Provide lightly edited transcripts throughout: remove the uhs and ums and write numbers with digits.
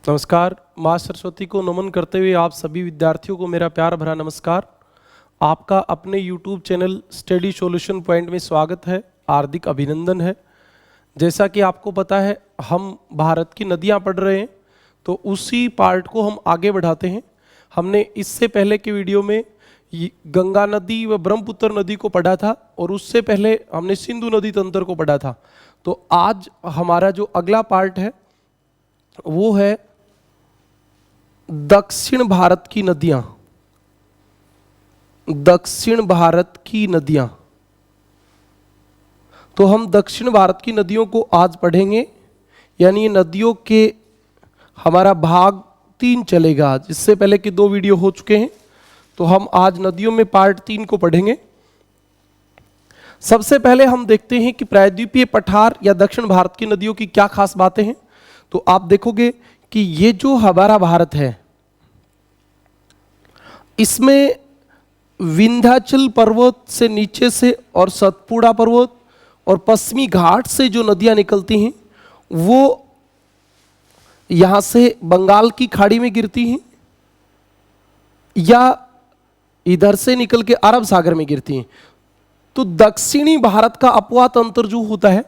नमस्कार। माँ सरस्वती को नमन करते हुए आप सभी विद्यार्थियों को मेरा प्यार भरा नमस्कार। आपका अपने YouTube channel study solution point में स्वागत है, हार्दिक अभिनंदन है। जैसा कि आपको पता है हम भारत की नदियाँ पढ़ रहे हैं, तो उसी पार्ट को हम आगे बढ़ाते हैं। हमने इससे पहले के वीडियो में गंगा नदी व ब्रह्मपुत्र नदी को पढ़ा था और उससे पहले हमने सिंधु नदी तंत्र को पढ़ा था। तो आज हमारा जो अगला पार्ट है वो है दक्षिण भारत की नदियां। दक्षिण भारत की नदियां, तो हम दक्षिण भारत की नदियों को आज पढ़ेंगे, यानी नदियों के हमारा भाग 3 चलेगा। आज इससे पहले के 2 वीडियो हो चुके हैं, तो हम आज नदियों में पार्ट 3 को पढ़ेंगे। सबसे पहले हम देखते हैं कि प्रायद्वीपीय पठार या दक्षिण भारत की नदियों की क्या खास बातें हैं। तो आप देखोगे कि ये जो हमारा भारत है, इसमें विंध्याचल पर्वत से नीचे से और सतपुड़ा पर्वत और पश्चिमी घाट से जो नदियां निकलती हैं वो यहां से बंगाल की खाड़ी में गिरती हैं या इधर से निकल के अरब सागर में गिरती हैं। तो दक्षिणी भारत का अपवा तंत्र जो होता है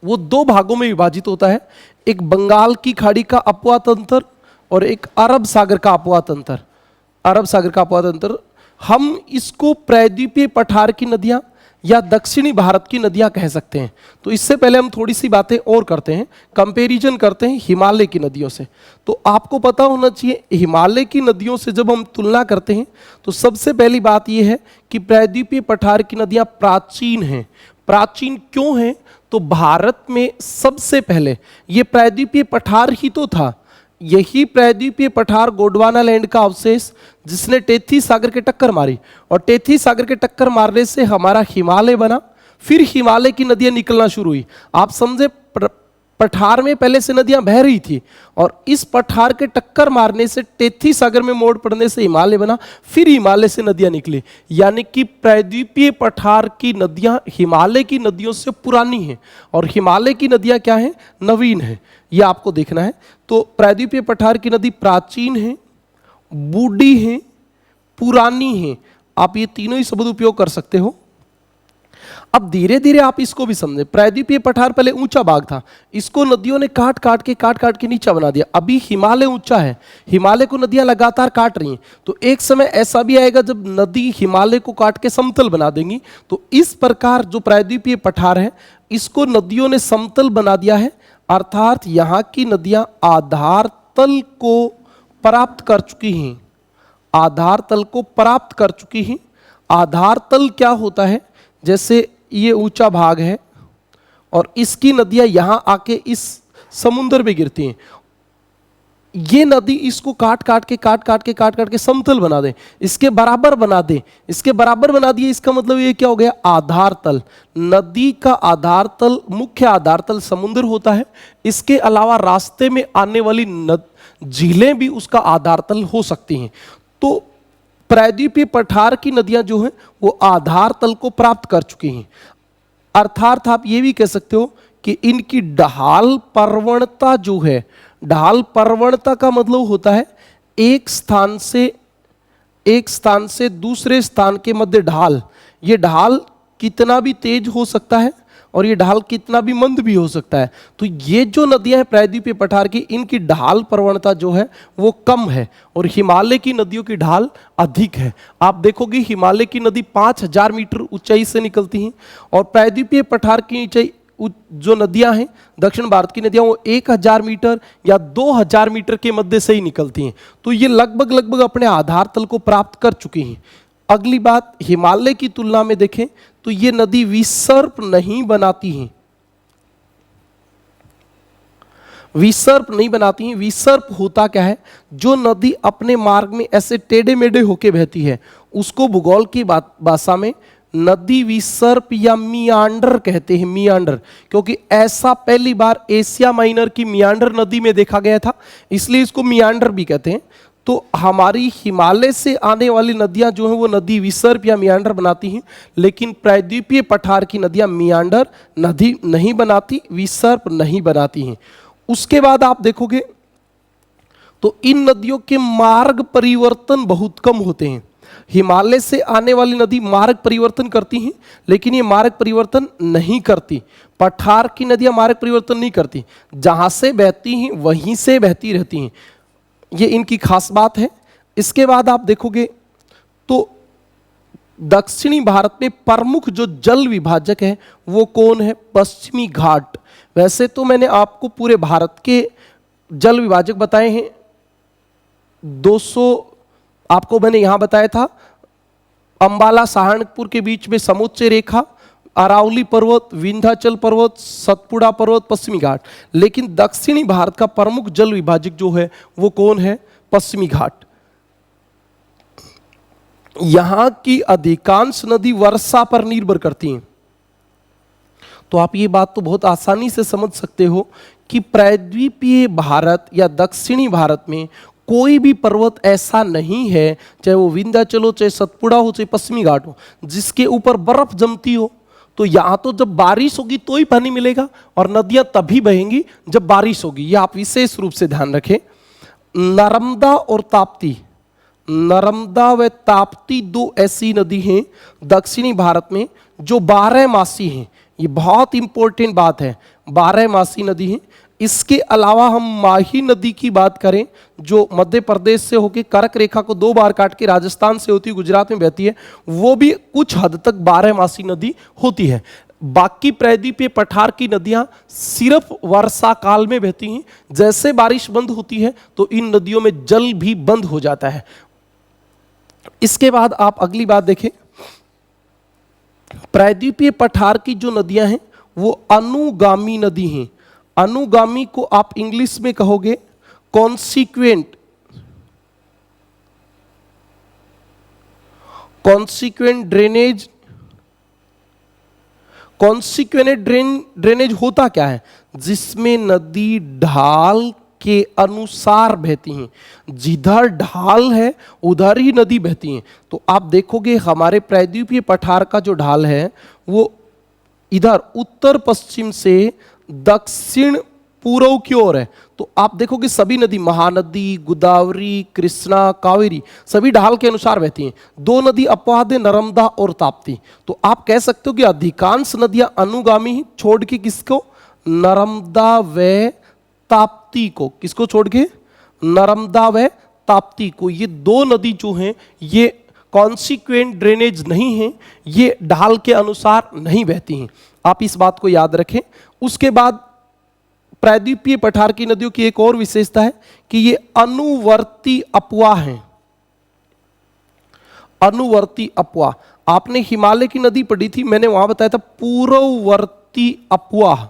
वो 2 भागों में विभाजित होता है, एक बंगाल की खाड़ी का अपवा तंत्र और एक अरब सागर का अपवा तंत्र। अरब सागर का अपवा तंत्र, हम इसको प्रायद्वीपीय पठार की नदियां या दक्षिणी भारत की नदियां कह सकते हैं। तो इससे पहले हम थोड़ी सी बातें और करते हैं, कंपैरिजन करते हैं हिमालय की नदियों से। तो आपको पता होना चाहिए हिमालय की नदियों से जब हम तुलना करते हैं तो सबसे पहली बात यह है कि प्रायद्वीपीय पठार की नदियां प्राचीन हैं। प्राचीन क्यों हैं? तो भारत में सबसे पहले ये प्रायद्वीपीय पठार ही तो था। यही प्रायद्वीपीय पठार गोंडवाना लैंड का अवशेष जिसने टेथी सागर के टक्कर मारी, और टेथी सागर के टक्कर मारने से हमारा हिमालय बना। फिर हिमालय की नदियां निकलना शुरू हुई। आप समझे, पठार में पहले से नदियां बह रही थी और इस पठार के टक्कर मारने से टेथी सागर में मोड़ पड़ने से हिमालय बना, फिर हिमालय से नदियां निकली। यानी कि प्रायद्वीपीय पठार की नदियां हिमालय की नदियों से पुरानी हैं और हिमालय की नदियां क्या हैं? नवीन हैं। यह आपको देखना है। तो प्रायद्वीपीय पठार की नदी प्राचीन है, बूढ़ी है, पुरानी है। आप ये तीनों ही शब्द उपयोग कर सकते हो। अब धीरे धीरे आप इसको भी समझे। प्रायद्वीपीय पठार पहले ऊंचा भाग था, इसको नदियों ने काट काट के नीचा बना दिया। अभी हिमालय ऊंचा है, हिमालय को नदियां लगातार काट रही हैं। तो एक समय ऐसा भी आएगा जब नदी हिमालय को काट के समतल बना देंगी। तो इस प्रकार जो प्रायद्वीपीय पठार है इसको नदियों ने समतल बना दिया है, अर्थात यहां की नदियां आधार तल को प्राप्त कर चुकी हैं। आधार तल को प्राप्त कर चुकी हैं। आधार तल क्या होता है? जैसे ये ऊंचा भाग है और इसकी नदियां यहां आके इस समुद्र में गिरती हैं। ये नदी इसको काट काट के समतल बना दे, इसके बराबर बना दे। इसके बराबर बना दिए, इसका मतलब ये क्या हो गया? आधार तल। नदी का आधार तल, मुख्य आधार तल समुद्र होता है। इसके अलावा रास्ते में आने वाली झीलें भी उसका आधार तल हो सकती हैं। तो प्रायद्वीपीय पठार की नदियां जो हैं वो आधार तल को प्राप्त कर चुकी हैं। अर्थात आप ये भी कह सकते हो कि इनकी ढाल प्रवणता जो है, ढाल प्रवणता का मतलब होता है एक स्थान से दूसरे स्थान के मध्य ढाल। ये ढाल कितना भी तेज हो सकता है और ये ढाल कितना भी मंद भी हो सकता है। तो ये जो नदियां हैं प्रायद्वीपीय पठार की, इनकी ढाल प्रवणता जो है वो कम है और हिमालय की नदियों की ढाल अधिक है। आप देखोगे हिमालय की नदी 5000 मीटर ऊंचाई से निकलती हैं और प्रायद्वीपीय पठार की ऊंचाई जो नदियां हैं दक्षिण भारत की नदियां वो 1000 मीटर या 2000 मीटर के मध्य से ही निकलती हैं। तो ये लगभग अपने आधार तल को प्राप्त कर चुकी हैं। अगली बात, हिमालय की तुलना में देखें तो ये नदी विसर्प नहीं बनाती हैं। विसर्प नहीं बनाती हैं। विसर्प होता क्या है? जो नदी अपने मार्ग में ऐसे टेढ़े मेढ़े होके बहती है उसको भूगोल की भाषा में नदी विसर्प या मियांडर कहते हैं। मियांडर, क्योंकि ऐसा पहली बार एशिया माइनर की मियांडर नदी में देखा गया था, इसलिए इसको मियांडर भी कहते हैं। तो हमारी हिमालय से आने वाली नदियां जो हैं वो नदी विसर्प या मियांडर बनाती हैं, लेकिन प्रायद्वीपीय पठार की नदियां मियांडर नदी नहीं बनाती, विसर्प नहीं बनाती हैं। उसके बाद आप देखोगे तो इन नदियों के मार्ग परिवर्तन बहुत कम होते हैं। हिमालय से आने वाली नदी मार्ग परिवर्तन करती हैं, लेकिन ये मार्ग परिवर्तन नहीं करती। पठार की नदियां मार्ग परिवर्तन नहीं करती, जहां से बहती हैं वहीं से बहती रहती हैं। ये इनकी खास बात है। इसके बाद आप देखोगे तो दक्षिणी भारत में प्रमुख जो जल विभाजक है वो कौन है? पश्चिमी घाट। वैसे तो मैंने आपको पूरे भारत के जल विभाजक बताए हैं, 200 आपको मैंने यहां बताया था। अंबाला सहारनपुर के बीच में समुच्च रेखा, अरावली पर्वत, विंध्याचल पर्वत, सतपुड़ा पर्वत, पश्चिमी घाट। लेकिन दक्षिणी भारत का प्रमुख जल विभाजक जो है वो कौन है? पश्चिमी घाट। यहां की अधिकांश नदी वर्षा पर निर्भर करती हैं। तो आप ये बात तो बहुत आसानी से समझ सकते हो कि प्रायद्वीपीय भारत या दक्षिणी भारत में कोई भी पर्वत ऐसा नहीं है, चाहे वो विंध्याचल हो, चाहे सतपुड़ा हो, चाहे पश्चिमी घाट हो, जिसके ऊपर बर्फ जमती हो। तो यहां तो जब बारिश होगी तो ही पानी मिलेगा, और नदियां तभी बहेंगी जब बारिश होगी। यह आप विशेष रूप से ध्यान रखें। नर्मदा और ताप्ती, नर्मदा व ताप्ती दो ऐसी नदी हैं दक्षिणी भारत में जो 12 मासी हैं। ये बहुत इंपॉर्टेंट बात है, 12 मासी नदी हैं। इसके अलावा हम माही नदी की बात करें जो मध्य प्रदेश से होकर कर्क रेखा को 2 बार काट के राजस्थान से होती गुजरात में बहती है, वो भी कुछ हद तक 12 मासी नदी होती है। बाकी प्रायद्वीपीय पठार की नदियां सिर्फ वर्षा काल में बहती हैं। जैसे बारिश बंद होती है तो इन नदियों में जल भी बंद हो जाता है। इसके बाद आप अगली बात देखें, प्रायद्वीपीय पठार की जो नदियां हैं वो अनुगामी नदी हैं। अनुगामी को आप इंग्लिश में कहोगे consequent. Consequent drainage. Consequent drainage होता क्या है? जिसमें नदी ढाल के अनुसार बहती हैं। जिधर ढाल है उधर ही नदी बहती हैं। तो आप देखोगे हमारे प्रायद्वीपीय पठार का जो ढाल है वो इधर उत्तर पश्चिम से दक्षिण पूर्व की ओर है। तो आप देखोगे सभी नदी, महानदी, गोदावरी, कृष्णा, कावेरी, सभी ढाल के अनुसार बहती हैं। 2 नदी अपवाद है, नर्मदा और ताप्ती। तो आप कह सकते हो कि अधिकांश नदियां अनुगामी ही, छोड़ के किसको? नर्मदा व ताप्ती को। किसको छोड़ के? नर्मदा व ताप्ती को। ये 2 नदी जो हैं ये कॉन्सिक्वेंट ड्रेनेज नहीं है, ये ढाल के अनुसार नहीं बहती हैं। आप इस बात को याद रखें। उसके बाद प्रायद्वीपीय पठार की नदियों की एक और विशेषता है कि ये अनुवर्ती अपवाह हैं। अनुवर्ती अपवाह, आपने हिमालय की नदी पढ़ी थी, मैंने वहां बताया था पूर्ववर्ती अपवाह।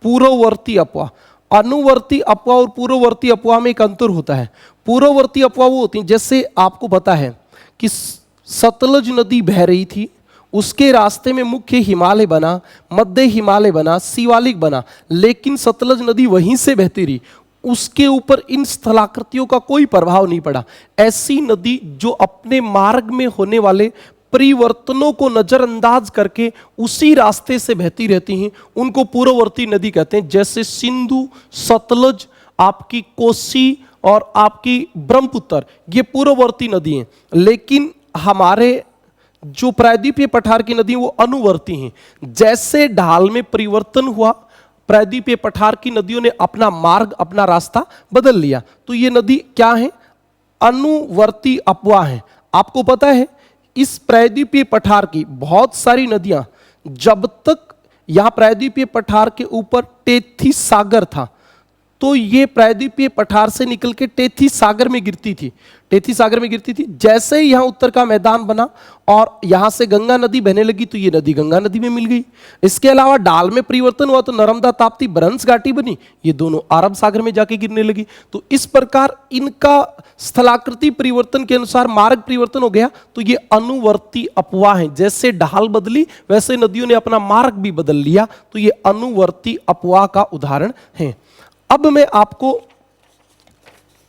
पूर्ववर्ती अपवाह, अनुवर्ती अपवाह और पूर्ववर्ती अपवाह में एक अंतर होता है। पूर्ववर्ती अपवाह वो होती है, जैसे आपको पता है कि सतलज नदी बह रही थी, उसके रास्ते में मुख्य हिमालय बना, मध्य हिमालय बना, शिवालिक बना, लेकिन सतलज नदी वहीं से बहती रही, उसके ऊपर इन स्थलाकृतियों का कोई प्रभाव नहीं पड़ा। ऐसी नदी जो अपने मार्ग में होने वाले परिवर्तनों को नजरअंदाज करके उसी रास्ते से बहती रहती हैं, उनको पूर्ववर्ती नदी कहते हैं। जैसे सिंधु, सतलज, आपकी कोसी और आपकी ब्रह्मपुत्र, ये पूर्ववर्ती नदी हैं। लेकिन हमारे जो प्रायद्वीपीय पठार की नदी वो अनुवर्ती हैं। जैसे ढाल में परिवर्तन हुआ, प्रायद्वीपीय पठार की नदियों ने अपना मार्ग, अपना रास्ता बदल लिया। तो ये नदी क्या है? अनुवर्ती अपवाह है। आपको पता है इस प्रायद्वीपीय पठार की बहुत सारी नदियां, जब तक यहां प्रायद्वीपीय पठार के ऊपर टेथी सागर था तो ये प्रायद्वीपीय पठार से निकल के टेथी सागर में गिरती थी। टेथी सागर में गिरती थी। जैसे ही यहां उत्तर का मैदान बना और यहां से गंगा नदी बहने लगी तो ये नदी गंगा नदी में मिल गई। इसके अलावा ढाल में परिवर्तन हुआ तो नर्मदा, ताप्ती, भ्रंश घाटी बनी, ये दोनों अरब सागर में जाके गिरने लगी। तो इस प्रकार इनका स्थलाकृति परिवर्तन के अनुसार मार्ग परिवर्तन हो गया। तो ये अनुवर्ती अपवाह है। जैसे ढाल बदली वैसे नदियों ने अपना मार्ग भी बदल लिया। तो ये अनुवर्ती अपवाह का उदाहरण है। अब मैं आपको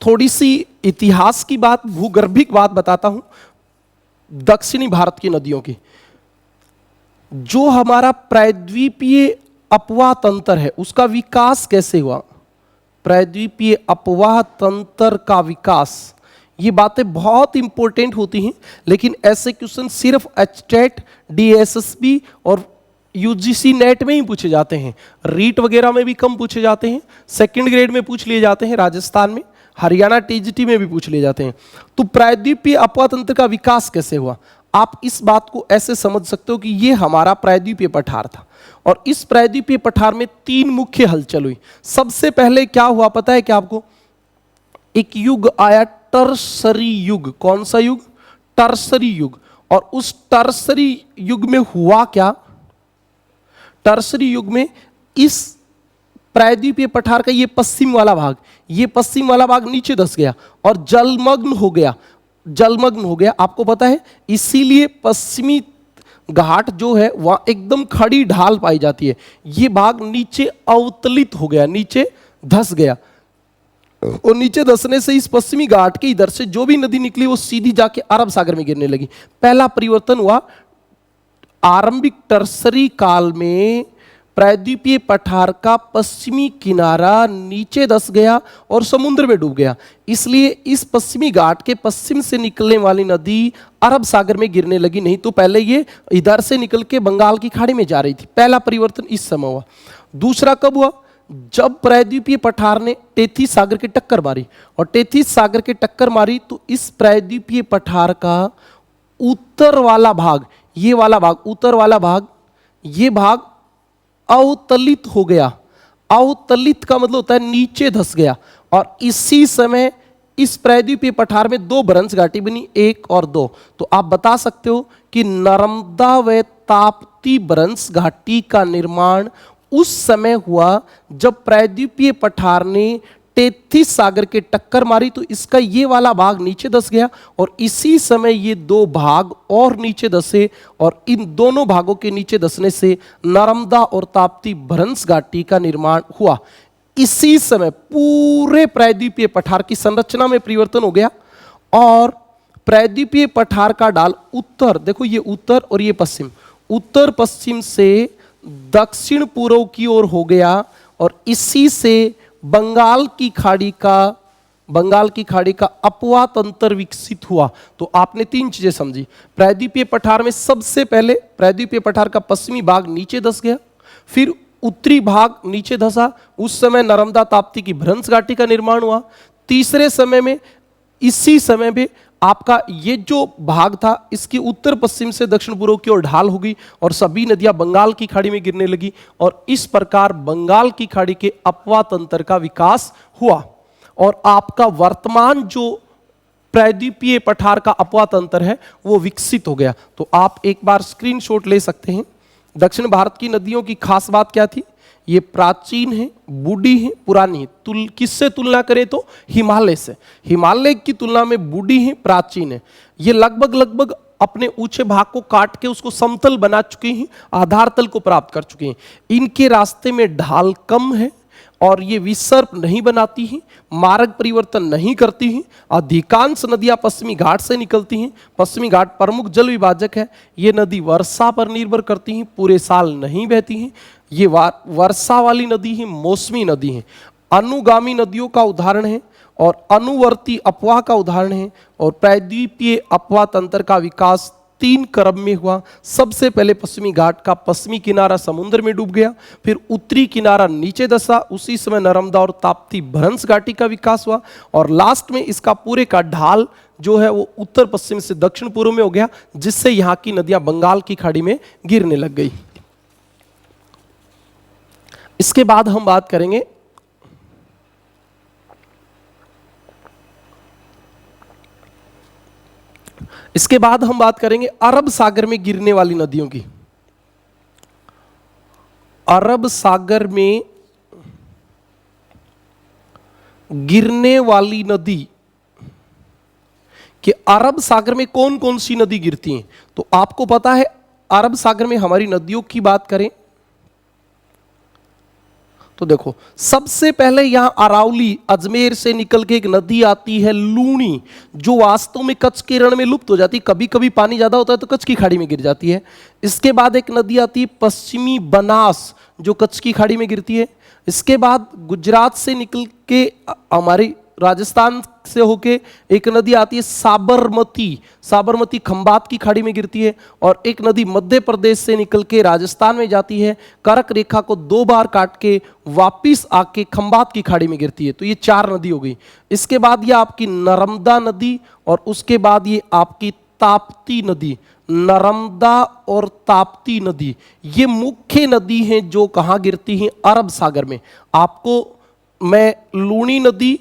थोड़ी सी इतिहास की बात, भूगर्भिक बात बताता हूं दक्षिणी भारत की नदियों की। जो हमारा प्रायद्वीपीय अपवाह तंत्र है उसका विकास कैसे हुआ, प्रायद्वीपीय अपवाह तंत्र का विकास। ये बातें बहुत इंपॉर्टेंट होती हैं, लेकिन ऐसे क्वेश्चन सिर्फ एचटेट, डीएसएसबी और यूजीसी नेट में ही पूछे जाते हैं। रीट वगैरह में भी कम पूछे जाते हैं, सेकंड ग्रेड में पूछ लिए जाते हैं, राजस्थान में, हरियाणा टीजीटी में भी पूछ लिए जाते हैं। तो प्रायद्वीपीय अपवाह तंत्र का विकास कैसे हुआ, आप इस बात को ऐसे समझ सकते हो कि ये हमारा प्रायद्वीपीय पठार था और इस प्रायद्वीपीय पठार में 3 मुख्य हलचल हुई। सबसे पहले क्या हुआ पता है क्या आपको? एक युग आया टर्सरी युग। कौन सा युग? टर्सरी युग। और उस टर्सरी युग में हुआ क्या? टर्सरी युग में इस प्रायद्वीपीय पठार का ये पश्चिम वाला भाग नीचे धंस गया और जलमग्न हो गया। आपको पता है इसीलिए पश्चिमी घाट जो है वहां एकदम खड़ी ढाल पाई जाती है। ये भाग नीचे अवतलित हो गया, नीचे धंस गया और नीचे धंसने से इस पश्चिमी घाट के इधर से जो भी नदी निकली वो सीधी जाके अरब सागर में गिरने लगी। पहला परिवर्तन हुआ। आरंभिक टर्सरी काल में प्रायद्वीपीय पठार का पश्चिमी किनारा नीचे धंस गया और समुद्र में डूब गया। इसलिए इस पश्चिमी घाट के पश्चिम से निकलने वाली नदी अरब सागर में गिरने लगी। नहीं तो पहले ये इधर से निकल के बंगाल की खाड़ी में जा रही थी। पहला परिवर्तन इस समय हुआ। दूसरा कब हुआ? जब प्रायद्वीपीय पठार ने टेथीस सागर की टक्कर मारी और टेथीस सागर की टक्कर मारी तो इस प्रायद्वीपीय पठार का उत्तर वाला भाग, ये वाला भाग, उत्तर वाला भाग, ये भाग अवतलित हो गया। अवतलित का मतलब होता है नीचे धंस गया। और इसी समय इस प्रायद्वीपीय पठार में 2 भ्रंश घाटी बनी, 1 और 2। तो आप बता सकते हो कि नर्मदा व ताप्ती भ्रंश घाटी का निर्माण उस समय हुआ जब प्रायद्वीपीय पठार ने टेथीस सागर के टक्कर मारी तो इसका ये वाला भाग नीचे धंस गया और इसी समय ये 2 भाग और नीचे धंसे और इन दोनों भागों के नीचे धंसने से नर्मदा और ताप्ती भ्रंश घाटी का निर्माण हुआ। इसी समय पूरे प्रायद्वीपीय पठार की संरचना में परिवर्तन हो गया और प्रायद्वीपीय पठार का ढाल उत्तर, देखो ये उत्तर और ये पश्चिम, उत्तर पश्चिम से दक्षिण पूर्व की ओर हो गया और इसी से बंगाल की खाड़ी का अपवाह तंत्र विकसित हुआ। तो आपने 3 चीजें समझी। प्रायद्वीपीय पठार में सबसे पहले प्रायद्वीपीय पठार का पश्चिमी भाग नीचे धंस गया, फिर उत्तरी भाग नीचे धंसा, उस समय नर्मदा ताप्ती की भ्रंश घाटी का निर्माण हुआ। तीसरे समय में, इसी समय में आपका ये जो भाग था इसकी उत्तर पश्चिम से दक्षिण पूर्व की ओर ढाल हो गई और सभी नदियां बंगाल की खाड़ी में गिरने लगी और इस प्रकार बंगाल की खाड़ी के अपवाह तंत्र का विकास हुआ और आपका वर्तमान जो प्रायद्वीपीय पठार का अपवाह तंत्र है वो विकसित हो गया। तो आप एक बार स्क्रीनशॉट ले सकते हैं। दक्षिण भारत की नदियों की खास बात क्या थी? ये प्राचीन है, बूढ़ी है, पुरानी है। किससे तुलना करें तो हिमालय से। हिमालय की तुलना में बूढ़ी है, प्राचीन है। ये लगभग अपने ऊंचे भाग को काट के उसको समतल बना चुकी हैं, आधार तल को प्राप्त कर चुकी हैं। इनके रास्ते में ढाल कम है और ये विसर्प नहीं बनाती हैं, मार्ग परिवर्तन नहीं करती हैं। अधिकांश नदियां पश्चिमी घाट से निकलती हैं। पश्चिमी घाट प्रमुख जल विभाजक है। ये नदी वर्षा पर निर्भर करती हैं, पूरे साल नहीं बहती हैं। ये वर्षा वाली नदी है, मौसमी नदी है, अनुगामी नदियों का उदाहरण है और अनुवर्ती अपवाह का उदाहरण है। और प्रायद्वीपीय अपवाह तंत्र का विकास 3 क्रम में हुआ। सबसे पहले पश्चिमी घाट का पश्चिमी किनारा समुद्र में डूब गया, फिर उत्तरी किनारा नीचे धंसा, उसी समय नर्मदा और ताप्ती भ्रंश घाटी का विकास हुआ और लास्ट में इसका पूरे का ढाल जो है वो उत्तर पश्चिम से दक्षिण पूर्व में हो गया, जिससे यहाँ की नदियां बंगाल की खाड़ी में गिरने लग गई। इसके बाद हम बात करेंगे अरब सागर में गिरने वाली नदियों की। अरब सागर में गिरने वाली नदी कि अरब सागर में कौन कौन सी नदी गिरती हैं। तो आपको पता है अरब सागर में हमारी नदियों की बात करें तो देखो सबसे पहले यहां अरावली अजमेर से निकल के एक नदी आती है लूणी, जो वास्तव में कच्छ के रण में लुप्त हो जाती है। कभी कभी पानी ज्यादा होता है तो कच्छ की खाड़ी में गिर जाती है। इसके बाद एक नदी आती है पश्चिमी बनास, जो कच्छ की खाड़ी में गिरती है। इसके बाद गुजरात से निकल के हमारी राजस्थान से होके एक नदी आती है साबरमती। साबरमती खंबात की खाड़ी में गिरती है। और एक नदी मध्य प्रदेश से निकल के राजस्थान में जाती है, कर्क रेखा को 2 बार काट के वापिस आके खंबात की खाड़ी में गिरती है। तो ये 4 नदी हो गई। इसके बाद ये आपकी नर्मदा नदी और उसके बाद ये आपकी ताप्ती नदी। नर्मदा और ताप्ती नदी ये मुख्य नदी हैं जो कहाँ गिरती हैं? अरब सागर में। आपको मैं लूणी नदी,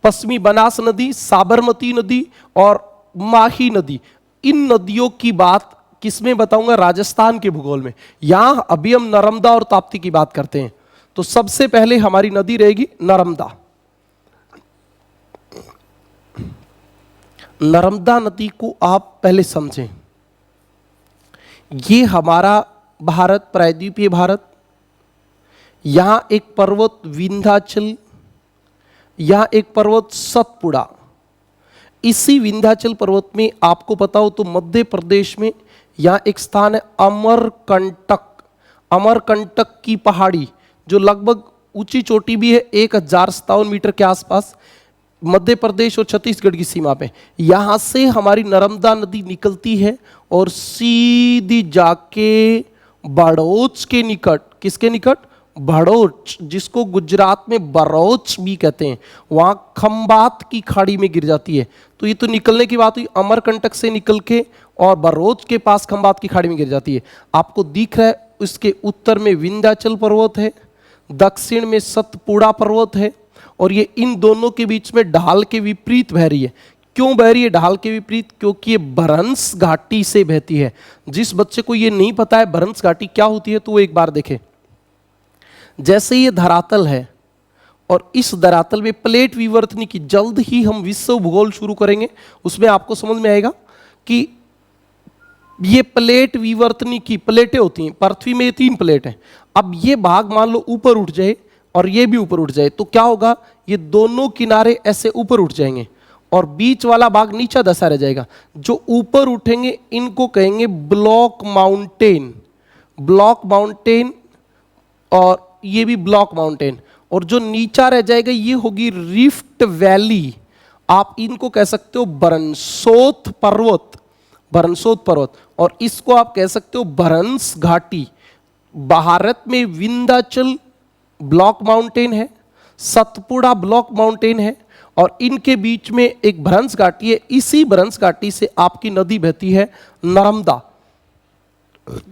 पश्चिमी बनास नदी, साबरमती नदी और माही नदी, इन नदियों की बात किसमें बताऊंगा? राजस्थान के भूगोल में। यहां अभी हम नर्मदा और ताप्ती की बात करते हैं। तो सबसे पहले हमारी नदी रहेगी नर्मदा। नर्मदा नदी को आप पहले समझें। ये हमारा भारत, प्रायद्वीपीय भारत, यहां एक पर्वत विंध्याचल, यहां एक पर्वत सतपुड़ा। इसी विंध्याचल पर्वत में आपको पता हो तो मध्य प्रदेश में यहां एक स्थान है अमरकंटक। अमरकंटक की पहाड़ी जो लगभग ऊंची चोटी भी है 1057 मीटर के आसपास, मध्य प्रदेश और छत्तीसगढ़ की सीमा पे। यहां से हमारी नर्मदा नदी निकलती है और सीधी जाके बड़ौच के निकट, किसके निकट? भड़ोच, जिसको गुजरात में बरोच भी कहते हैं, वहां खंबात की खाड़ी में गिर जाती है। तो ये तो निकलने की बात हुई, अमरकंटक से निकल के और बरोच के पास खंबात की खाड़ी में गिर जाती है। आपको दिख रहा है उसके उत्तर में विंध्याचल पर्वत है, दक्षिण में सतपुड़ा पर्वत है, और ये इन दोनों के बीच में ढाल के विपरीत बह रही है। क्यों बह रही है ढाल के विपरीत? क्योंकि ये भरंस घाटी से बहती है। जिस बच्चे को ये नहीं पता है भरंस घाटी क्या होती है तो वो एक बार देखे। जैसे ये धरातल है और इस धरातल में प्लेट विवर्तनी की, जल्द ही हम विश्व भूगोल शुरू करेंगे, उसमें आपको समझ में आएगा कि ये प्लेट विवर्तनी की प्लेटें होती हैं। पृथ्वी में ये 3 प्लेट हैं। अब ये भाग मान लो ऊपर उठ जाए और ये भी ऊपर उठ जाए तो क्या होगा? ये दोनों किनारे ऐसे ऊपर उठ जाएंगे और बीच वाला भाग नीचा दसा रह जाएगा। जो ऊपर उठेंगे इनको कहेंगे ब्लॉक माउंटेन। ब्लॉक माउंटेन, और ये भी ब्लॉक माउंटेन। और जो नीचा रह जाएगा ये होगी रिफ्ट वैली। आप इनको कह सकते हो बरनसोत पर्वत, बरनसोत पर्वत, और इसको आप कह सकते हो भरंस घाटी। भारत में विंध्याचल ब्लॉक माउंटेन है, सतपुड़ा ब्लॉक माउंटेन है, और इनके बीच में एक भरंस घाटी है। इसी भरंस घाटी से आपकी नदी बहती है नर्मदा।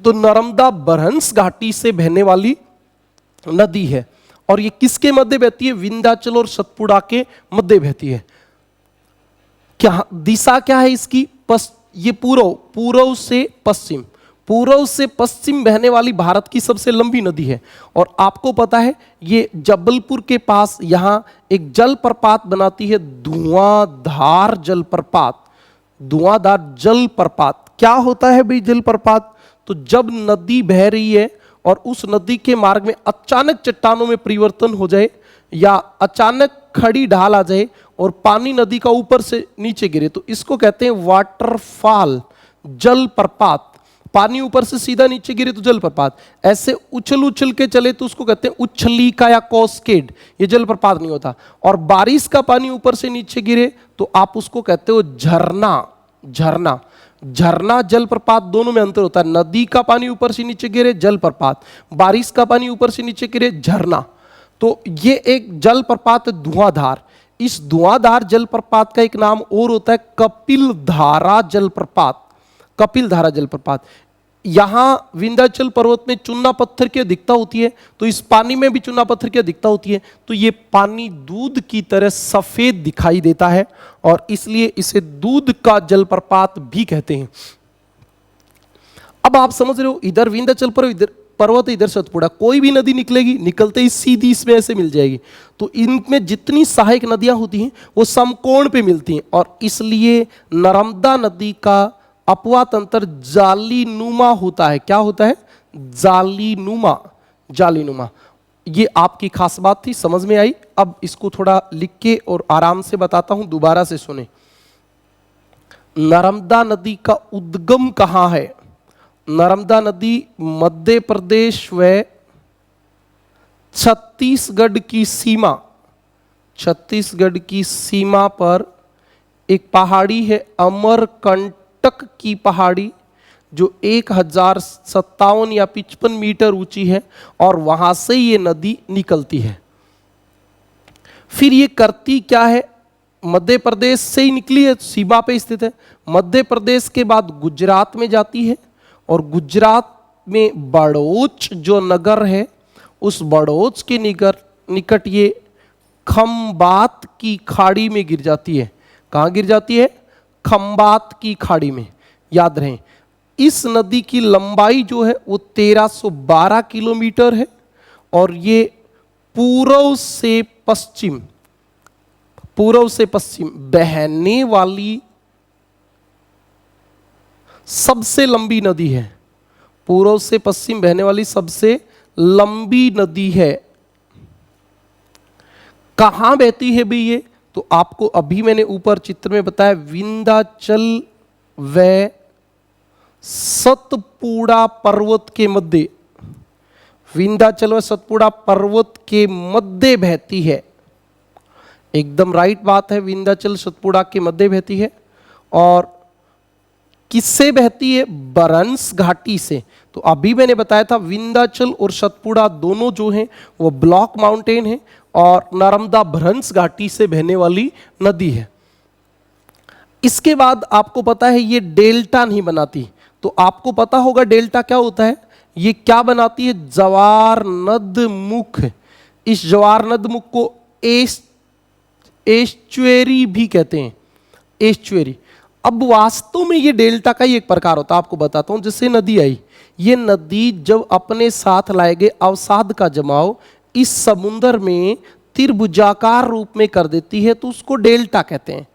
तो नर्मदा भरंस घाटी से बहने वाली नदी है और ये किसके मध्य बहती है? विंध्याचल और सतपुड़ा के मध्य बहती है। क्या दिशा क्या है इसकी? ये पूर्व से पश्चिम, पूर्व से पश्चिम बहने वाली भारत की सबसे लंबी नदी है। और आपको पता है ये जबलपुर के पास यहां एक जलप्रपात बनाती है, धुआंधार जलप्रपात। धुआंधार जलप्रपात क्या होता है भाई जलप्रपात? तो जब नदी बह रही है और उस नदी के मार्ग में अचानक चट्टानों में परिवर्तन हो जाए या अचानक खड़ी ढाल आ जाए और पानी नदी का ऊपर से नीचे गिरे तो इसको कहते हैं वाटरफॉल, जलप्रपात। पानी ऊपर से सीधा नीचे गिरे तो जलप्रपात, ऐसे उछल उछल के चले तो उसको कहते हैं उछलीका या कॉस्केड, ये जलप्रपात नहीं होता। और बारिश का पानी ऊपर से नीचे गिरे तो आप उसको कहते हो झरना। झरना, झरना जलप्रपात दोनों में अंतर होता है। नदी का पानी ऊपर से नीचे गिरे जलप्रपात, बारिश का पानी ऊपर से नीचे गिरे झरना। तो ये एक जलप्रपात धुआंधार। इस धुआंधार जलप्रपात का एक नाम और होता है कपिल धारा जलप्रपात। कपिल धारा जलप्रपात। यहां विंध्याचल पर्वत में चूना पत्थर की अधिकता होती है तो इस पानी में भी चूना पत्थर की अधिकता होती है। तो ये पानी दूध की तरह सफेद दिखाई देता है और इसलिए इसे दूध का जलप्रपात भी कहते हैं। अब आप समझ रहे हो, इधर विंध्याचल पर्वत, इधर सतपुड़ा, कोई भी नदी निकलेगी, निकलते ही सीधी इसमें ऐसे मिल जाएगी। तो इनमें जितनी सहायक नदियां होती हैं वो समकोण पे मिलती हैं और इसलिए नर्मदा नदी का अपवात अंतर जालीनुमा होता है। क्या होता है? जालीनुमा। जालीनुमा, ये आपकी खास बात थी, समझ में आई। अब इसको थोड़ा लिख के और आराम से बताता हूं, दोबारा से सुने। नर्मदा नदी का उद्गम कहां है? नर्मदा नदी मध्य प्रदेश व छत्तीसगढ़ की सीमा पर एक पहाड़ी है अमरकंटक की पहाड़ी, जो 1057 या 55 मीटर ऊंची है, और वहां से ये नदी निकलती है। फिर ये करती क्या है, मध्य प्रदेश से ही निकली है, सीमा पे स्थित है। मध्य प्रदेश के बाद गुजरात में जाती है, और गुजरात में बड़ौच जो नगर है, उस बड़ौच के निकट ये खंबात की खाड़ी में गिर जाती है। कहाँ गिर जाती है? खंबात की खाड़ी में। याद रहे, इस नदी की लंबाई जो है वो 1312 किलोमीटर है, और ये पूर्व से पश्चिम बहने वाली सबसे लंबी नदी है। पूर्व से पश्चिम बहने वाली सबसे लंबी नदी है। कहां बहती है भी ये? तो आपको अभी मैंने ऊपर चित्र में बताया, विंध्याचल व सतपुड़ा पर्वत के मध्य, विंध्याचल व सतपुड़ा पर्वत के मध्य बहती है। एकदम राइट बात है, विंध्याचल सतपुड़ा के मध्य बहती है। और किससे बहती है? बरंस घाटी से। तो अभी मैंने बताया था विंध्याचल और सतपुड़ा दोनों जो हैं वो ब्लॉक माउंटेन है, और नर्मदा भ्रंश घाटी से बहने वाली नदी है। इसके बाद आपको पता है ये डेल्टा नहीं बनाती, तो आपको पता होगा डेल्टा क्या होता है। ये क्या बनाती है? जवार नद मुख। इस जवार नद मुख को एस्चुएरी भी कहते हैं, एस्चुएरी। अब वास्तव में ये डेल्टा का ही एक प्रकार होता है, आपको बताता हूं। जैसे नदी आई, ये नदी जब अपने साथ लाए गए अवसाद का जमाव इस समुद्र में त्रिभुजाकार रूप में कर देती है, तो उसको डेल्टा कहते हैं।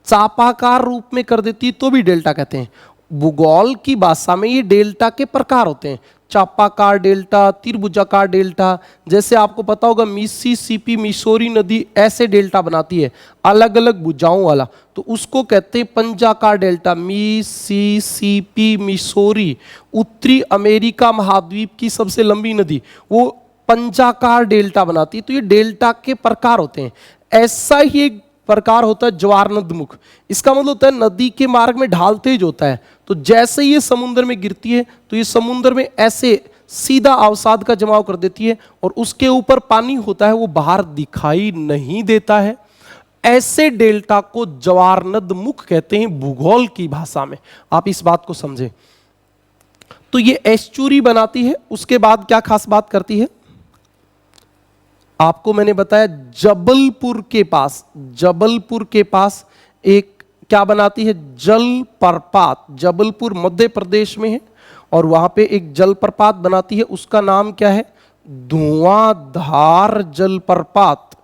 चापाकार रूप में कर देती है तो भी डेल्टा कहते हैं। भूगोल की भाषा में ये डेल्टा के प्रकार होते हैं, चापाकार डेल्टा, त्रिभुजाकार डेल्टा। जैसे आपको पता होगा मिसिसिपी मिसौरी नदी ऐसे डेल्टा बनाती है, अलग अलग भुजाओं वाला, तो उसको कहते हैं पंजाकार डेल्टा। मिसिसिपी मिसौरी, उत्तरी अमेरिका महाद्वीप की सबसे लंबी नदी, वो पंजाकार डेल्टा बनाती है। तो ये डेल्टा के प्रकार होते हैं। ऐसा ही एक प्रकार होता है ज्वार नदमुख। इसका मतलब होता है नदी के मार्ग में ढाल तेज होता है, तो जैसे ही ये समुद्र में गिरती है तो ये समुद्र में ऐसे सीधा अवसाद का जमाव कर देती है, और उसके ऊपर पानी होता है वो बाहर दिखाई नहीं देता है। ऐसे डेल्टा को ज्वार नदमुख कहते हैं भूगोल की भाषा में। आप इस बात को समझें। तो ये एस्चुरी बनाती है। उसके बाद क्या खास बात करती है? आपको मैंने बताया जबलपुर के पास एक क्या बनाती है? जलप्रपात। जबलपुर मध्य प्रदेश में है, और वहां पे एक जलप्रपात बनाती है। उसका नाम क्या है? धुआंधार जलप्रपात।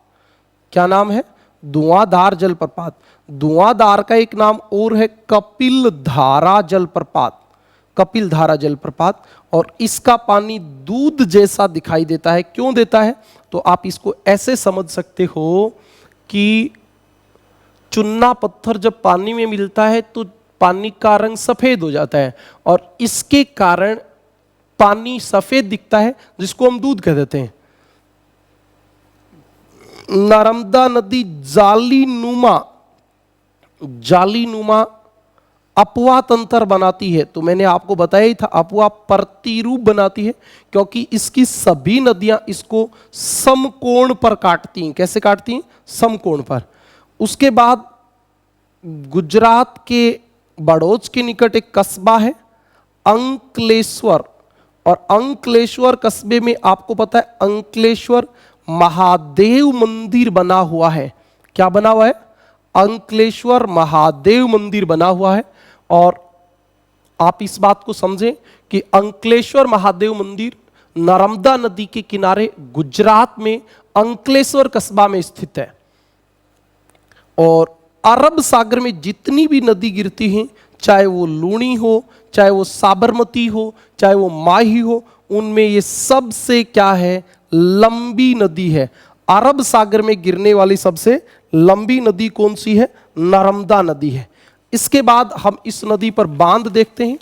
क्या नाम है? धुआंधार जलप्रपात। धुआंधार का एक नाम और है कपिलधारा जलप्रपात। कपिलधारा जलप्रपात। और इसका पानी दूध जैसा दिखाई देता है। क्यों देता है? तो आप इसको ऐसे समझ सकते हो कि चुन्ना पत्थर जब पानी में मिलता है तो पानी का रंग सफेद हो जाता है, और इसके कारण पानी सफेद दिखता है, जिसको हम दूध कह देते हैं। नर्मदा नदी जालीनुमा अपवा तंत्र बनाती है। तो मैंने आपको बताया ही था, अपवा प्रतिरूप बनाती है, क्योंकि इसकी सभी नदियां इसको समकोण पर काटती हैं। कैसे काटती हैं? समकोण पर। उसके बाद गुजरात के बड़ौच के निकट एक कस्बा है अंकलेश्वर, और अंकलेश्वर कस्बे में आपको पता है अंकलेश्वर महादेव मंदिर बना हुआ है। क्या बना हुआ है? अंकलेश्वर महादेव मंदिर बना हुआ है। और आप इस बात को समझें कि अंकलेश्वर महादेव मंदिर नर्मदा नदी के किनारे गुजरात में अंकलेश्वर कस्बा में स्थित है। और अरब सागर में जितनी भी नदी गिरती हैं, चाहे वो लूणी हो, चाहे वो साबरमती हो, चाहे वो माही हो, उनमें ये सबसे क्या है? लंबी नदी है। अरब सागर में गिरने वाली सबसे लंबी नदी कौन सी है? नर्मदा नदी है। इसके बाद हम इस नदी पर बांध देखते हैं,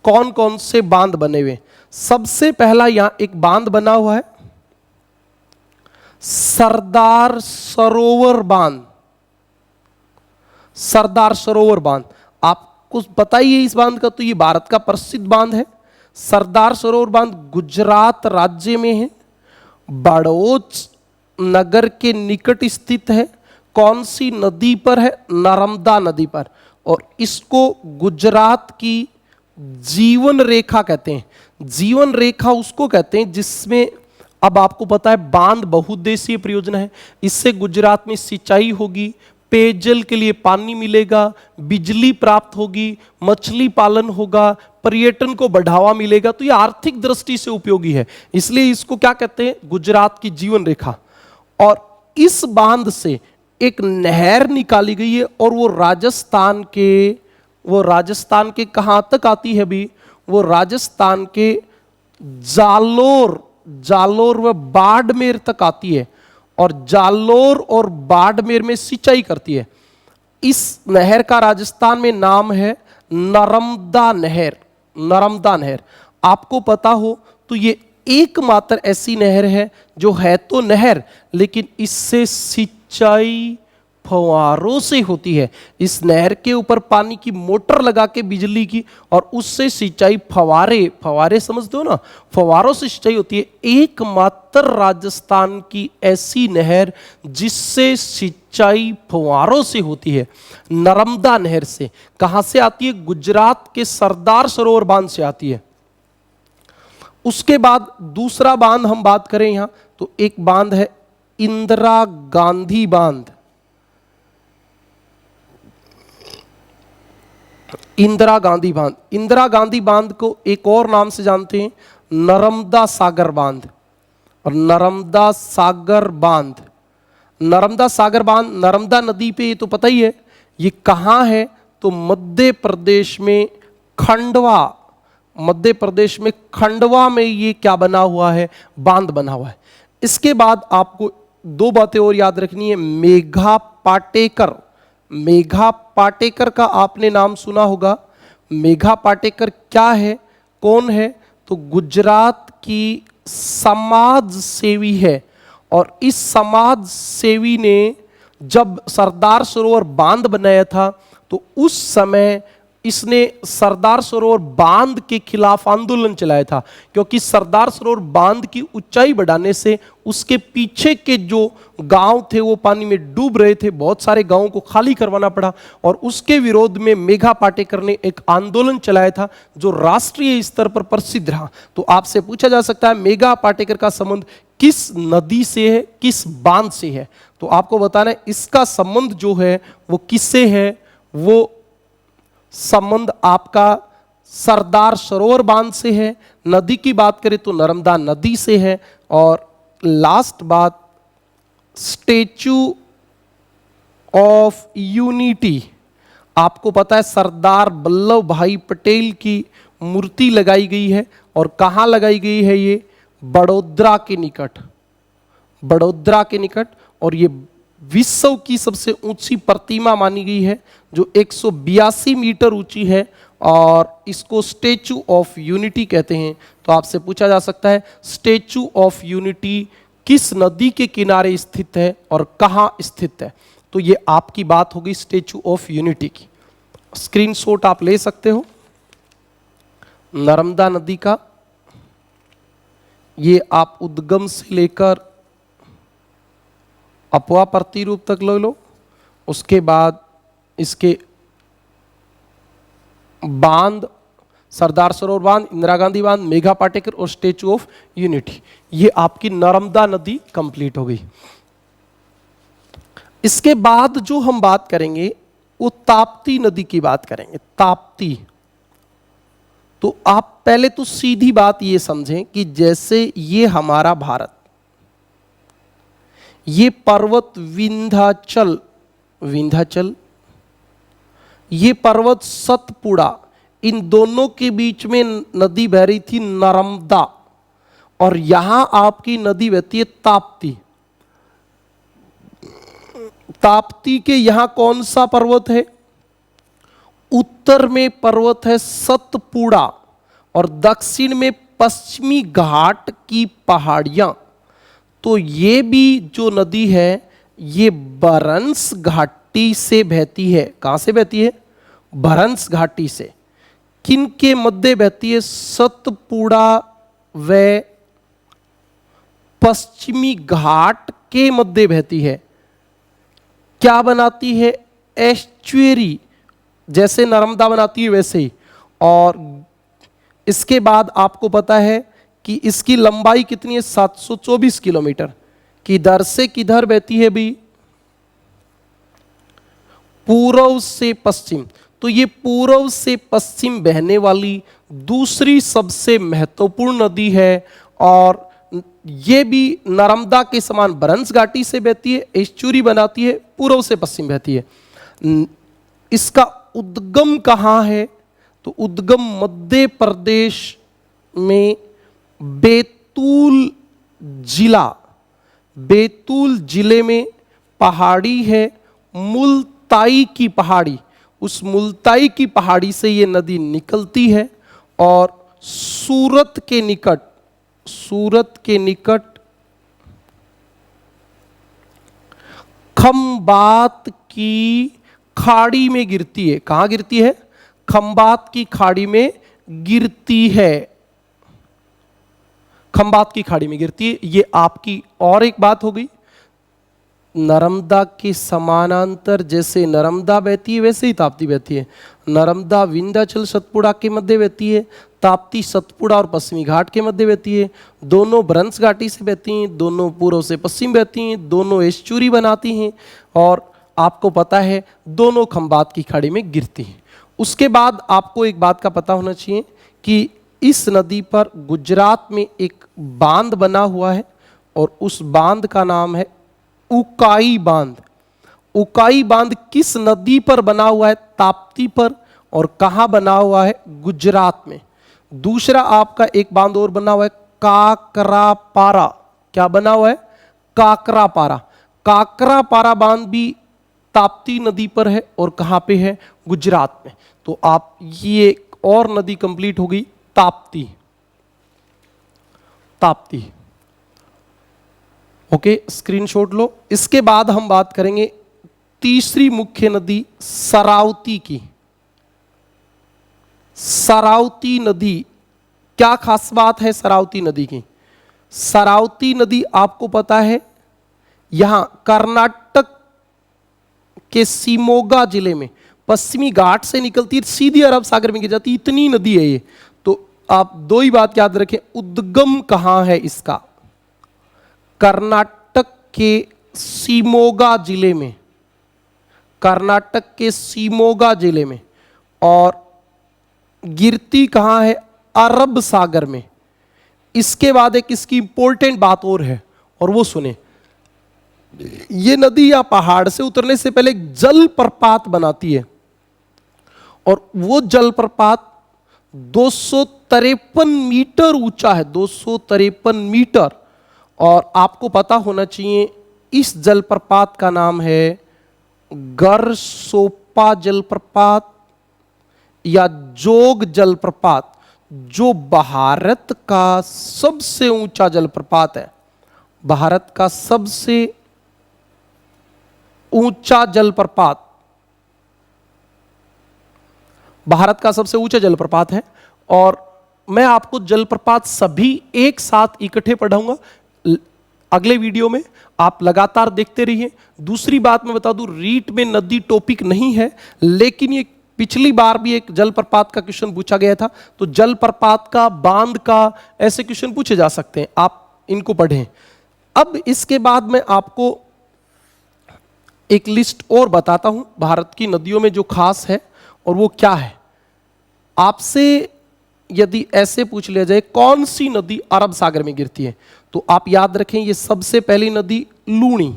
कौन कौन से बांध बने हुए। सबसे पहला यहां एक बांध बना हुआ है, सरदार सरोवर बांध। सरदार सरोवर बांध आपको पता ही है इस बांध का, तो ये भारत का प्रसिद्ध बांध है। सरदार सरोवर बांध गुजरात राज्य में है, बड़ौच नगर के निकट स्थित है। कौन सी नदी पर है? नर्मदा नदी पर। और इसको गुजरात की जीवन रेखा कहते हैं। जीवन रेखा उसको कहते हैं जिसमें, अब आपको पता है बांध बहुउद्देशीय परियोजना है, इससे गुजरात में सिंचाई होगी, पेयजल के लिए पानी मिलेगा, बिजली प्राप्त होगी, मछली पालन होगा, पर्यटन को बढ़ावा मिलेगा। तो यह आर्थिक दृष्टि से उपयोगी है, इसलिए इसको क्या कहते हैं? गुजरात की जीवन रेखा। और इस बांध से एक नहर निकाली गई है और वो राजस्थान के कहां तक आती है भी? वो राजस्थान के जालोर व बाड़मेर तक आती है और जालोर और बाड़मेर में सिंचाई करती है। इस नहर का राजस्थान में नाम है नर्मदा नहर। नर्मदा नहर आपको पता हो तो ये एकमात्र ऐसी नहर है जो है तो नहर, लेकिन इससे सिंचाई फव्वारों से होती है। इस नहर के ऊपर पानी की मोटर लगा के बिजली की, और उससे सिंचाई फव्वारे समझते हो ना, फव्वारों से सिंचाई होती है। एकमात्र राजस्थान की ऐसी नहर जिससे सिंचाई फव्वारों से होती है, नर्मदा नहर से। कहां से आती है? गुजरात के सरदार सरोवर बांध से आती है। उसके बाद दूसरा बांध हम बात करें यहां, तो एक बांध है इंदिरा गांधी बांध। इंदिरा गांधी बांध, इंदिरा गांधी बांध को एक और नाम से जानते हैं, नर्मदा सागर बांध। और नर्मदा सागर बांध, नर्मदा सागर बांध नर्मदा नदी पे, ये तो पता ही है। ये कहां है? तो मध्य प्रदेश में खंडवा, मध्य प्रदेश में खंडवा में ये क्या बना हुआ है? बांध बना हुआ है। इसके बाद आपको दो बातें और याद रखनी है। मेघा पाटेकर, मेघा पाटेकर का आपने नाम सुना होगा। मेघा पाटेकर क्या है, कौन है? तो गुजरात की समाज सेवी है। और इस समाज सेवी ने जब सरदार सरोवर बांध बनाया था तो उस समय इसने सरदार सरोवर बांध के खिलाफ आंदोलन चलाया था, क्योंकि सरदार सरोवर बांध की ऊंचाई बढ़ाने से उसके पीछे के जो गांव थे वो पानी में डूब रहे थे। बहुत सारे गांवों को खाली करवाना पड़ा और उसके विरोध में मेघा पाटेकर ने एक आंदोलन चलाया था जो राष्ट्रीय स्तर पर प्रसिद्ध रहा। तो आपसे पूछा जा सकता है मेघा पाटेकर का संबंध किस नदी से है, किस बांध से है? तो आपको बताना है इसका संबंध जो है वो किससे है? वो संबंध आपका सरदार सरोवर बांध से है। नदी की बात करें तो नर्मदा नदी से है। और लास्ट बात, स्टैचू ऑफ यूनिटी, आपको पता है सरदार वल्लभ भाई पटेल की मूर्ति लगाई गई है। और कहां लगाई गई है? ये बड़ोदरा के निकट, बड़ोदरा के निकट। और ये विश्व की सबसे ऊंची प्रतिमा मानी गई है जो 182 मीटर ऊंची है और इसको स्टैचू ऑफ यूनिटी कहते हैं। तो आपसे पूछा जा सकता है स्टैचू ऑफ यूनिटी किस नदी के किनारे स्थित है और कहां स्थित है? तो ये आपकी बात होगी स्टैचू ऑफ यूनिटी की। स्क्रीनशॉट आप ले सकते हो नर्मदा नदी का। ये आप उद्गम से लेकर अपवा प्रतिरूप तक ले लो। उसके बाद इसके बांध, सरदार सरोवर बांध, इंदिरा गांधी बांध, मेघा पाटेकर और स्टैचू ऑफ यूनिटी, ये आपकी नर्मदा नदी कंप्लीट हो गई। इसके बाद जो हम बात करेंगे वो ताप्ती नदी की बात करेंगे। ताप्ती, तो आप पहले तो सीधी बात ये समझें कि जैसे ये हमारा भारत, ये पर्वत विंध्याचल, विंध्याचल, ये पर्वत सतपुड़ा, इन दोनों के बीच में नदी बह रही थी नर्मदा। और यहां आपकी नदी बहती है ताप्ती। ताप्ती के यहां कौन सा पर्वत है? उत्तर में पर्वत है सतपुड़ा और दक्षिण में पश्चिमी घाट की पहाड़ियां। तो ये भी जो नदी है ये बरंस घाटी से बहती है। कहां से बहती है? बरंस घाटी से। किन के मध्य बहती है? सतपुड़ा व पश्चिमी घाट के मध्य बहती है। क्या बनाती है? एस्चुएरी, जैसे नर्मदा बनाती है वैसे ही। और इसके बाद आपको पता है कि इसकी लंबाई कितनी है? 724 किलोमीटर। किधर से किधर बहती है भी? पूर्व से पश्चिम। तो ये पूर्व से पश्चिम बहने वाली दूसरी सबसे महत्वपूर्ण नदी है और ये भी नर्मदा के समान बरंस घाटी से बहती है, एस्चुरी बनाती है, पूर्व से पश्चिम बहती है। इसका उद्गम कहां है? तो उद्गम मध्य प्रदेश में बैतूल जिला, बैतूल जिले में पहाड़ी है मुल्ताई की पहाड़ी। उस मुल्ताई की पहाड़ी से ये नदी निकलती है और सूरत के निकट खंबात की खाड़ी में गिरती है। कहां गिरती है? खंबात की खाड़ी में गिरती है। खंबात की खाड़ी में गिरती है। ये आपकी और एक बात हो गई। नर्मदा के समानांतर जैसे नर्मदा बहती है वैसे ही ताप्ती बहती है। नर्मदा विंध्याचल सतपुड़ा के मध्य बहती है, ताप्ती सतपुड़ा और पश्चिमी घाट के मध्य बहती है। दोनों बरंस घाटी से बहती हैं, दोनों पूर्व से पश्चिम बहती हैं, दोनों एस्चुरी बनाती हैं और आपको पता है दोनों खंबात की खाड़ी में गिरती हैं। उसके बाद आपको एक बात का पता होना चाहिए कि इस नदी पर गुजरात में एक बांध बना हुआ है और उस बांध का नाम है उकाई बांध। उकाई बांध किस नदी पर बना हुआ है? ताप्ती पर। और कहां बना हुआ है? गुजरात में। दूसरा आपका एक बांध और बना हुआ है काकरापारा। क्या बना हुआ है? काकरापारा। काकरापारा बांध भी ताप्ती नदी पर है और कहां पे है? गुजरात में। तो आप ये और नदी कंप्लीट हो गई, ताप्ती। ताप्ती, ओके, स्क्रीनशॉट लो। इसके बाद हम बात करेंगे तीसरी मुख्य नदी सरावती की। सरावती नदी, क्या खास बात है सरावती नदी की? सरावती नदी आपको पता है यहां कर्नाटक के शिमोगा जिले में पश्चिमी घाट से निकलती है, सीधी अरब सागर में गिर जाती है। इतनी नदी है ये। तो आप दो ही बात याद रखें, उद्गम कहां है इसका? कर्नाटक के शिमोगा जिले में। कर्नाटक के शिमोगा जिले में। और गिरती कहां है? अरब सागर में। इसके बाद एक इसकी इंपॉर्टेंट बात और है और वो सुने। ये नदी या पहाड़ से उतरने से पहले एक जलप्रपात बनाती है और वो जलप्रपात 253 मीटर ऊंचा है। 253 मीटर। और आपको पता होना चाहिए इस जलप्रपात का नाम है गरसोपा जलप्रपात या जोग जलप्रपात, जो भारत का सबसे ऊंचा जलप्रपात है। भारत का सबसे ऊंचा जलप्रपात, भारत का सबसे ऊंचा जलप्रपात है। और मैं आपको जलप्रपात सभी एक साथ इकट्ठे पढ़ाऊंगा अगले वीडियो में, आप लगातार देखते रहिए। दूसरी बात मैं बता दूं, रीट में नदी टॉपिक नहीं है, लेकिन ये पिछली बार भी एक जलप्रपात का क्वेश्चन पूछा गया था। तो जलप्रपात का, बांध का, ऐसे क्वेश्चन पूछे जा सकते हैं, आप इनको पढ़ें। अब इसके बाद मैं आपको एक लिस्ट और बताता हूं भारत की नदियों में जो खास है, और वो क्या है। आपसे यदि ऐसे पूछ लिया जाए कौन सी नदी अरब सागर में गिरती है, तो आप याद रखें ये सबसे पहली नदी लूनी।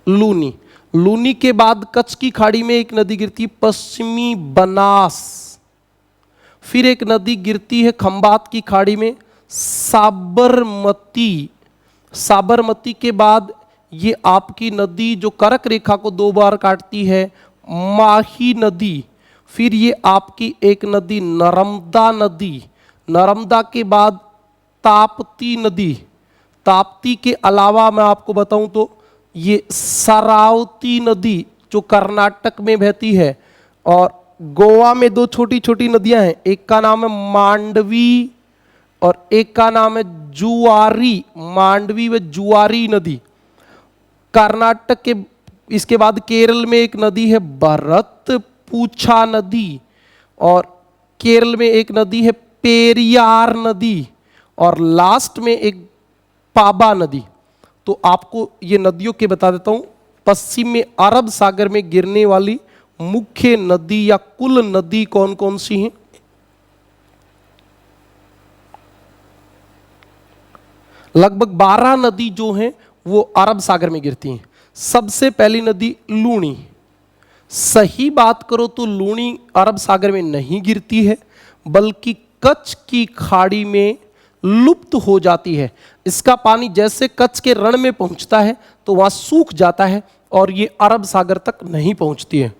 लूनी। लूनी के बाद कच्छ की खाड़ी में एक नदी गिरती है पश्चिमी बनास। फिर एक नदी गिरती है खंबात की खाड़ी में साबरमती। साबरमती के बाद ये आपकी नदी जो कर्क रेखा को दो बार काटती है, माही नदी। फिर ये आपकी एक नदी नर्मदा नदी। नर्मदा के बाद ताप्ती नदी। ताप्ती के अलावा मैं आपको बताऊं तो ये शरावती नदी जो कर्नाटक में बहती है, और गोवा में दो छोटी छोटी नदियां हैं, एक का नाम है मांडवी और एक का नाम है जुआरी, मांडवी व जुआरी नदी। कर्नाटक के इसके बाद केरल में एक नदी है भरतपुछा नदी, और केरल में एक नदी है पेरियार नदी, और लास्ट में एक पाबा नदी। तो आपको ये नदियों के बता देता हूं। पश्चिम में अरब सागर में गिरने वाली मुख्य नदी या कुल नदी कौन कौन सी हैं? लगभग 12 नदी जो हैं वो अरब सागर में गिरती हैं। सबसे पहली नदी लूणी। सही बात करो तो लूणी अरब सागर में नहीं गिरती है, बल्कि कच्छ की खाड़ी में लुप्त हो जाती है। इसका पानी जैसे कच्छ के रण में पहुंचता है तो वहां सूख जाता है और ये अरब सागर तक नहीं पहुंचती है।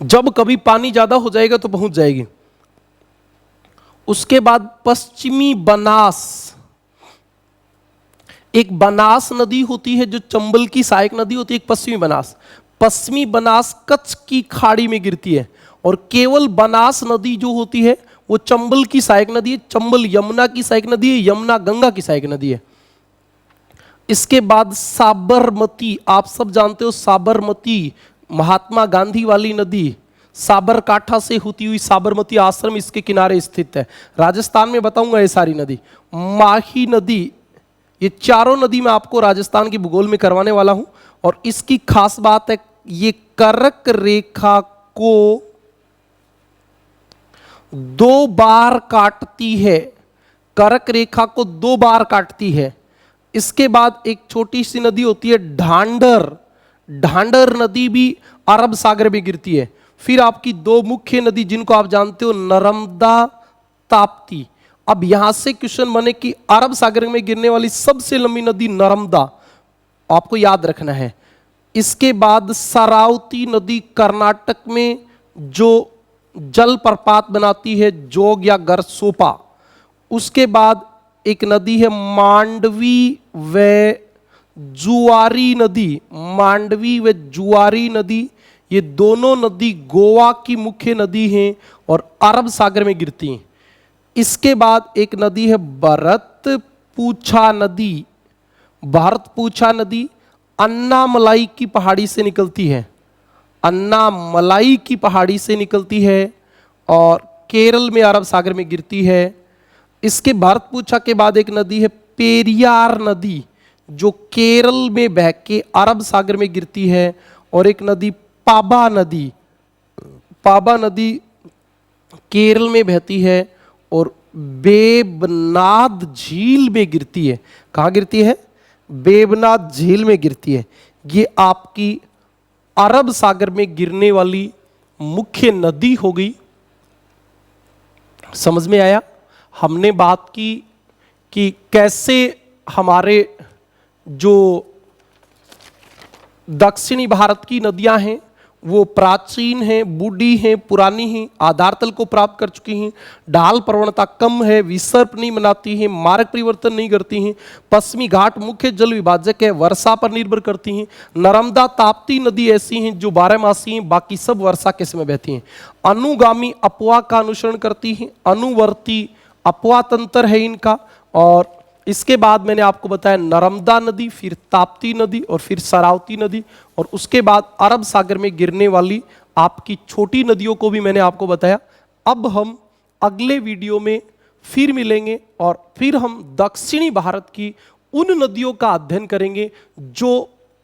जब कभी पानी ज्यादा हो जाएगा तो पहुंच जाएगी। उसके बाद पश्चिमी बनास, एक बनास नदी होती है जो चंबल की सहायक नदी होती है, एक पश्चिमी बनास। पश्चिमी बनास कच्छ की खाड़ी में गिरती है, और केवल बनास नदी जो होती है वो चंबल की सहायक नदी है। चंबल यमुना की सहायक नदी है, यमुना गंगा की सहायक नदी है। इसके बाद साबरमती, आप सब जानते हो साबरमती महात्मा गांधी वाली नदी, साबरकाठा से होती हुई साबरमती आश्रम इसके किनारे स्थित है। राजस्थान में बताऊंगा ये सारी नदी। माही नदी, ये चारों नदी मैं आपको राजस्थान की भूगोल में करवाने वाला हूं, और इसकी खास बात है ये कर्क रेखा को 2 बार काटती है, कर्क रेखा को 2 बार काटती है। इसके बाद एक छोटी सी नदी होती है ढांडर, ढांडर नदी भी अरब सागर में गिरती है। फिर आपकी 2 मुख्य नदी जिनको आप जानते हो, नर्मदा, ताप्ती। अब यहां से क्वेश्चन बने कि अरब सागर में गिरने वाली सबसे लंबी नदी नर्मदा, आपको याद रखना है। इसके बाद शरावती नदी कर्नाटक में जो जलप्रपात बनाती है, जोग या गरसोपा। उसके बाद एक नदी है मांडवी व जुआरी नदी, मांडवी व जुआरी नदी, ये दोनों नदी गोवा की मुख्य नदी हैं और अरब सागर में गिरती हैं। इसके बाद एक नदी है भरतपुछा नदी, भरतपुछा नदी अन्नामलाई की पहाड़ी से निकलती है, अन्नामलाई की पहाड़ी से निकलती है और केरल में अरब सागर में गिरती है। इसके भरतपुछा के बाद एक नदी है पेरियार नदी जो केरल में बह के अरब सागर में गिरती है, और एक नदी पाबा नदी, पाबा नदी केरल में बहती है और बेबनाद झील में गिरती है। कहाँ गिरती है? बेबनाद झील में गिरती है। ये आपकी अरब सागर में गिरने वाली मुख्य नदी हो गई। समझ में आया? हमने बात की कि कैसे हमारे जो दक्षिणी भारत की नदियां हैं वो प्राचीन हैं, बूढ़ी हैं, पुरानी हैं, आधार तल को प्राप्त कर चुकी हैं, ढाल प्रवणता कम है, विसर्प नहीं बनाती हैं, मार्ग परिवर्तन नहीं करती हैं, पश्चिमी घाट मुख्य जल विभाजक है, वर्षा पर निर्भर करती हैं। नर्मदा ताप्ती नदी ऐसी हैं जो 12 मासी हैं, बाकी सब वर्षा के समय बहती हैं। अनुगामी अपवाह का अनुसरण करती हैं, अनुवर्ती अपवाह तंत्र है इनका। और इसके बाद मैंने आपको बताया नर्मदा नदी, फिर ताप्ती नदी और फिर शरावती नदी, और उसके बाद अरब सागर में गिरने वाली आपकी छोटी नदियों को भी मैंने आपको बताया। अब हम अगले वीडियो में फिर मिलेंगे और फिर हम दक्षिणी भारत की उन नदियों का अध्ययन करेंगे जो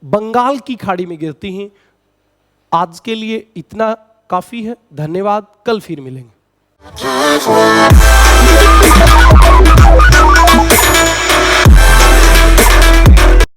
बंगाल की खाड़ी में गिरती हैं। आज के लिए इतना काफी है। धन्यवाद। कल फिर मिलेंगे।